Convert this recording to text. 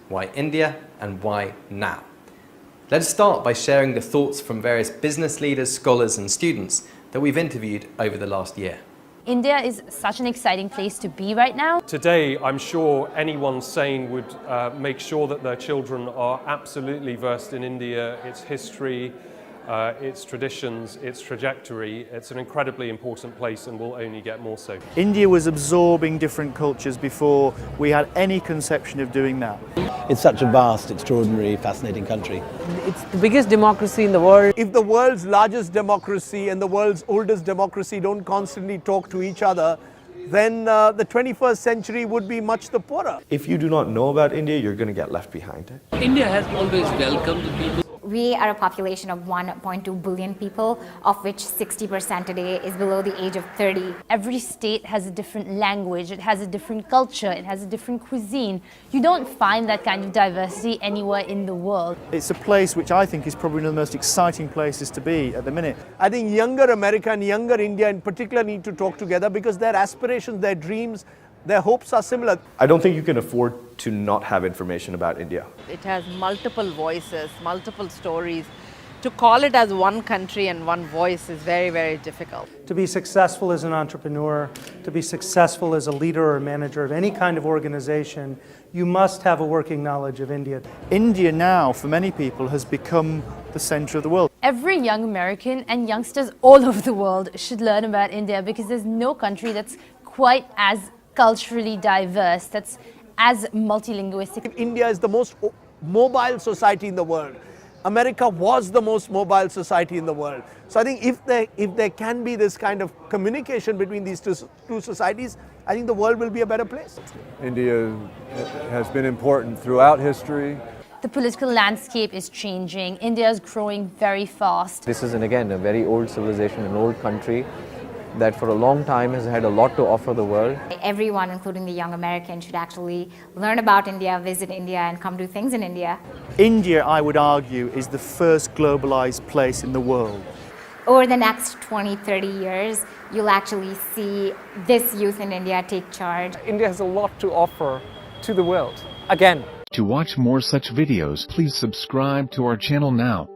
why India, and why now? Let's start by sharing the thoughts from various business leaders, scholars and students that we've interviewed over the last year. India is such an exciting place to be right now. Today, I'm sure anyone sane would make sure that their children are absolutely versed in India, its history, its traditions, its trajectory. It's an incredibly important place and will only get more so. India was absorbing different cultures before we had any conception of doing that. It's such a vast, extraordinary, fascinating country. It's the biggest democracy in the world. If the world's largest democracy and the world's oldest democracy don't constantly talk to each other, then the 21st century would be much the poorer. If you do not know about India, you're going to get left behind. India has always welcomed the people. We are a population of 1.2 billion people, of which 60% today is below the age of 30. Every state has a different language, it has a different culture, it has a different cuisine. You don't find that kind of diversity anywhere in the world. It's a place which I think is probably one of the most exciting places to be at the minute. I think younger America and younger India in particular need to talk together because their aspirations, their dreams, their hopes are similar. I don't think you can afford to not have information about India. It has multiple voices, multiple stories. To call it as one country and one voice is very, very difficult. To be successful as an entrepreneur, to be successful as a leader or manager of any kind of organization, you must have a working knowledge of India. India now, for many people, has become the center of the world. Every young American and youngsters all over the world should learn about India because there's no country that's quite as culturally diverse, that's as multilinguistic. India is the most mobile society in the world. America was the most mobile society in the world. So I think if there can be this kind of communication between these two societies, I think the world will be a better place. India has been important throughout history. The political landscape is changing. India is growing very fast. This is, again, a very old civilization, an old country that for a long time has had a lot to offer the world. Everyone, including the young American, should actually learn about India, visit India, and come do things in India. India, I would argue, is the first globalized place in the world. Over the next 20, 30 years, you'll actually see this youth in India take charge. India has a lot to offer to the world. Again. To watch more such videos, please subscribe to our channel now.